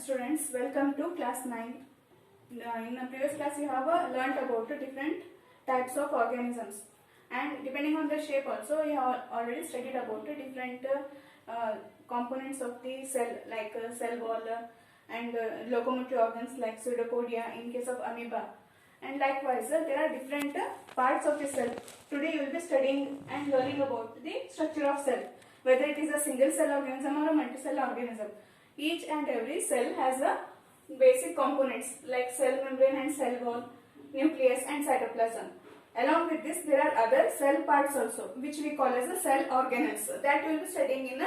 students, welcome to class 9. In the previous class you have learnt about different types of organisms, and depending on the shape also you have already studied about different components of the cell, like cell wall and locomotive organs like pseudopodia in case of amoeba, and likewise there are different parts of the cell. Today you will be studying and learning about the structure of cell, whether it is a single cell organism or a multi-cell organism. Each and every cell has a basic components like cell membrane and cell wall, nucleus and cytoplasm. Along with this, there are other cell parts also, which we call as the cell organelles, that we will be studying in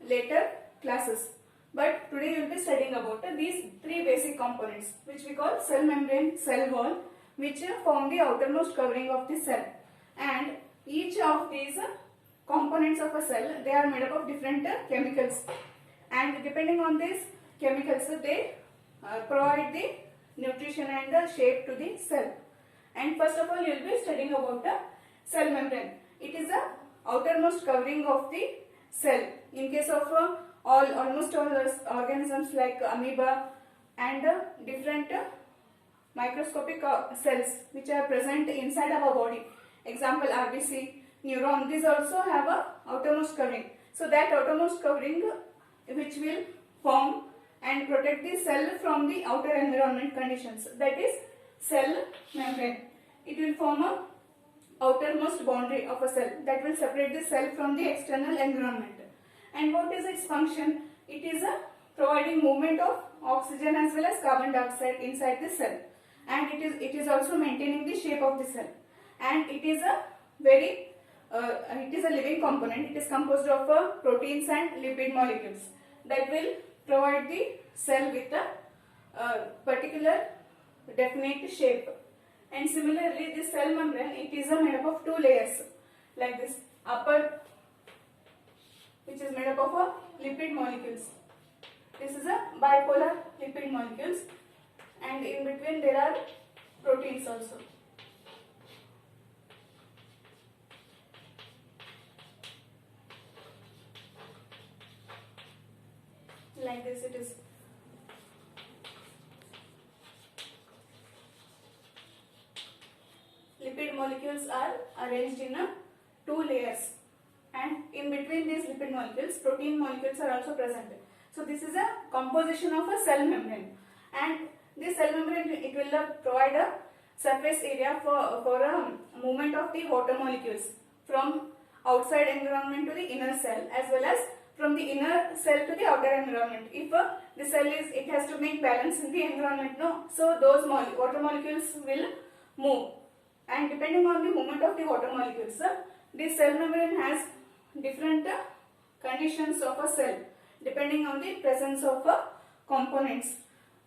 later classes. But today we will be studying about these three basic components, which we call cell membrane, cell wall, which form the outermost covering of the cell. And each of these components of a cell, they are made up of different chemicals. And depending on these chemicals, they provide the nutrition and the shape to the cell. And first of all, you will be studying about the cell membrane. It is the outermost covering of the cell. In case of almost all organisms like amoeba and different microscopic cells which are present inside our body, example RBC, neuron, these also have a outermost covering. So that outermost covering which will form and protect the cell from the outer environment conditions, that is cell membrane. It will form a outermost boundary of a cell that will separate the cell from the external environment. And what is its function? It is providing movement of oxygen as well as carbon dioxide inside the cell, and it is also maintaining the shape of the cell. And it is a living component. It is composed of proteins and lipid molecules that will provide the cell with a particular definite shape. And similarly, this cell membrane, it is made up of two layers, like this upper, which is made up of lipid molecules. This is a bipolar lipid molecules, and in between there are proteins also. Like this it is. Lipid molecules are arranged in two layers, and in between these lipid molecules, protein molecules are also present. So this is a composition of a cell membrane, and this cell membrane, it will provide a surface area for a movement of the water molecules from outside environment to the inner cell, as well as from the inner cell to the outer environment. If the cell it has to make balance in the environment, no, so those water molecules will move, and depending on the movement of the water molecules, this cell membrane has different conditions of a cell depending on the presence of components.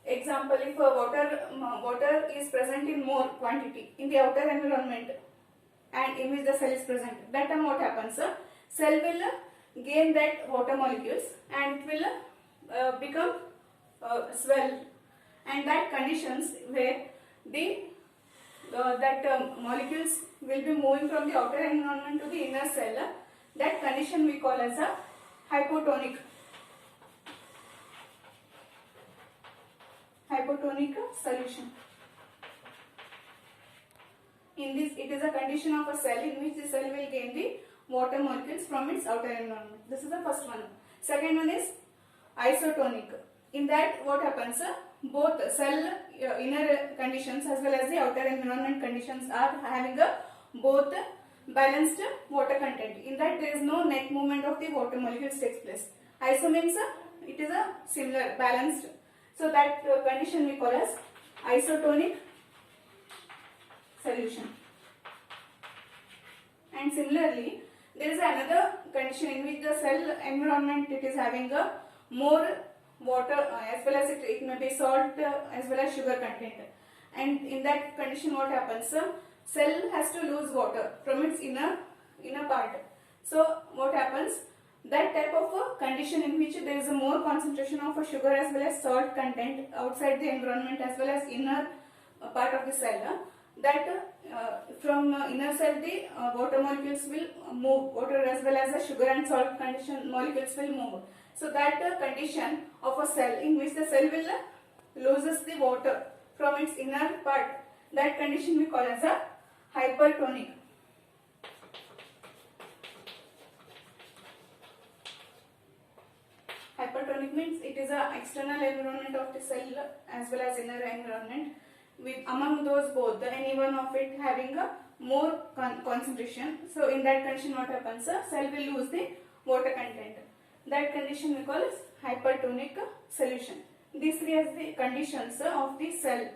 Example, if water is present in more quantity in the outer environment and in which the cell is present, that time what happens? Cell will gain that water molecules and it will become swell, and that conditions where the molecules will be moving from the outer environment to the inner cell, that condition we call as a hypotonic solution. In this, it is a condition of a cell in which the cell will gain the water molecules from its outer environment. This is the first one. Second one is isotonic. In that, what happens? Both cell inner conditions as well as the outer environment conditions are having both balanced water content. In that, there is no net movement of the water molecules takes place. Iso means it is a similar, balanced. So that condition we call as isotonic solution. And similarly, there is another condition in which the cell environment, it is having a more water as well as it may be salt as well as sugar content. And in that condition what happens? Cell has to lose water from its inner part. So what happens? That type of condition in which there is a more concentration of sugar as well as salt content outside the environment as well as inner part of the cell, that from inner cell the water molecules will move, water as well as the sugar and salt condition molecules will move. So that condition of a cell in which the cell will loses the water from its inner part, that condition we call as a hypertonic. Hypertonic means it is a external environment of the cell as well as inner environment. With among those both, any one of it having a more concentration. So in that condition, what happens? Cell will lose the water content. That condition we call as hypertonic solution. These three are the conditions of the cell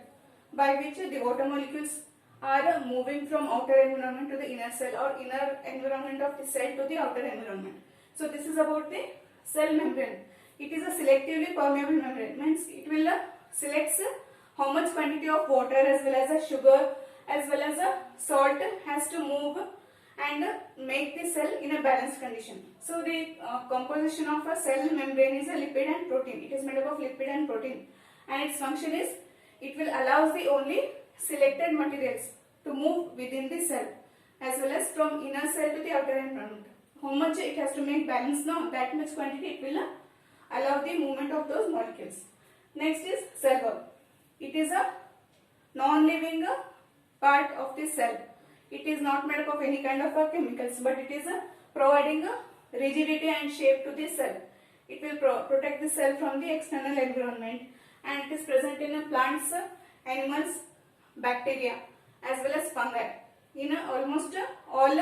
by which the water molecules are moving from outer environment to the inner cell or inner environment of the cell to the outer environment. So this is about the cell membrane. It is a selectively permeable membrane, means it will selects how much quantity of water as well as a sugar as well as a salt has to move and make the cell in a balanced condition. So the composition of a cell membrane is a lipid and protein. It is made up of lipid and protein, and its function is it will allow the only selected materials to move within the cell as well as from inner cell to the outer environment. How much it has to make balance now, that much quantity it will allow the movement of those molecules. Next is cell wall. It is a non-living part of the cell. It is not made up of any kind of chemicals, but it is providing rigidity and shape to the cell. It will protect the cell from the external environment, and it is present in plants, animals, bacteria as well as fungi in almost all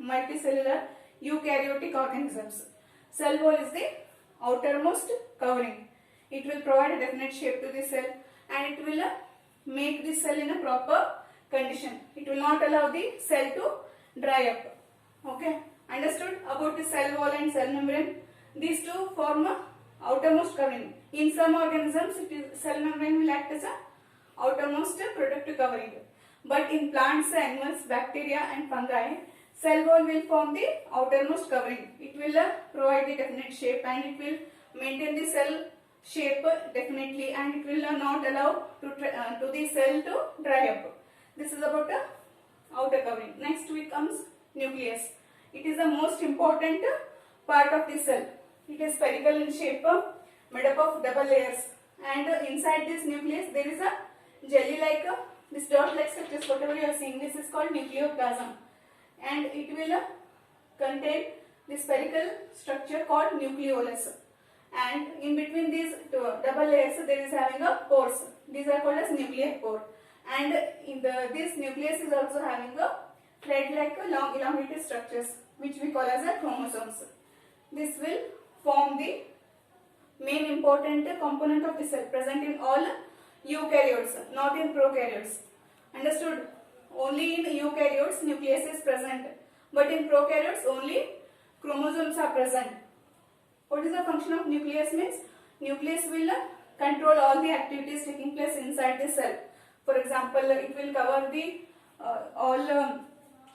multicellular eukaryotic organisms. Cell wall is the outermost covering. It will provide a definite shape to the cell, and it will make the cell in a proper condition. It will not allow the cell to dry up. Okay, understood about the cell wall and cell membrane? These two form a outermost covering. In some organisms, cell membrane will act as a outermost protective covering. But in plants, animals, bacteria and fungi, cell wall will form the outermost covering. It will provide the definite shape, and it will maintain the cell shape definitely, and it will not allow to the cell to dry up. This is about outer covering. Next comes nucleus. It is the most important part of the cell. It is spherical in shape, made up of double layers, and inside this nucleus there is a jelly-like, this dot-like structures. Whatever you are seeing, this is called nucleoplasm, and it will contain the spherical structure called nucleolus. And in between these double layers there is having a pores. These are called as nuclear pore. And in this nucleus is also having a thread-like long elongated structures, which we call as a chromosomes. This will form the main important component of the cell, present in all eukaryotes, not in prokaryotes. Understood? Only in eukaryotes nucleus is present, but in prokaryotes only chromosomes are present. What is the function of nucleus? Means nucleus will control all the activities taking place inside the cell. For example, it will cover the all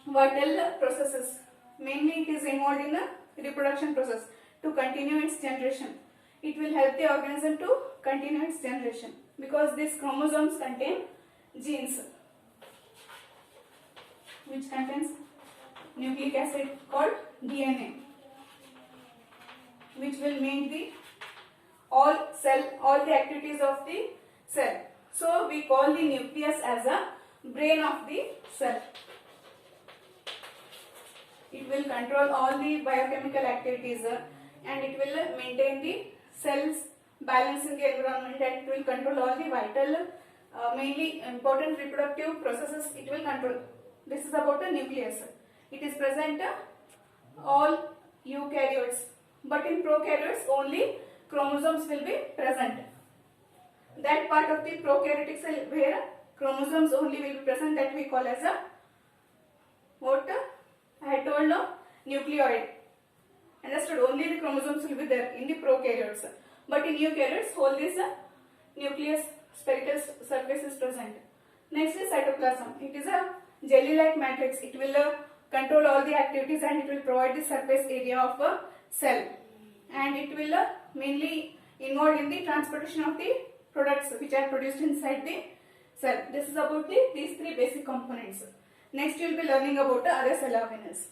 vital processes. Mainly it is involved in a reproduction process to continue its generation. It will help the organism to continue its generation because these chromosomes contain genes which contains nucleic acid called DNA, which will make the all the activities of the cell. So we call the nucleus as a brain of the cell. It will control all the biochemical activities and it will maintain the cells balance in the environment, and it will control all the vital mainly important reproductive processes it will control. This is about the nucleus. It is present all eukaryotes, but in prokaryotes only chromosomes will be present. That part of the prokaryotic cell where chromosomes only will be present, that we call as a what I had told now, nucleoid. Understood? Only the chromosomes will be there in the prokaryotes, but in eukaryotes whole this nucleus spherical surface is present. Next is cytoplasm. It is a jelly-like matrix. It will control all the activities and it will provide the surface area of a cell, and it will mainly involved in the transportation of the products which are produced inside the cell. This is about these three basic components. Next you will be learning about the other cell organelles.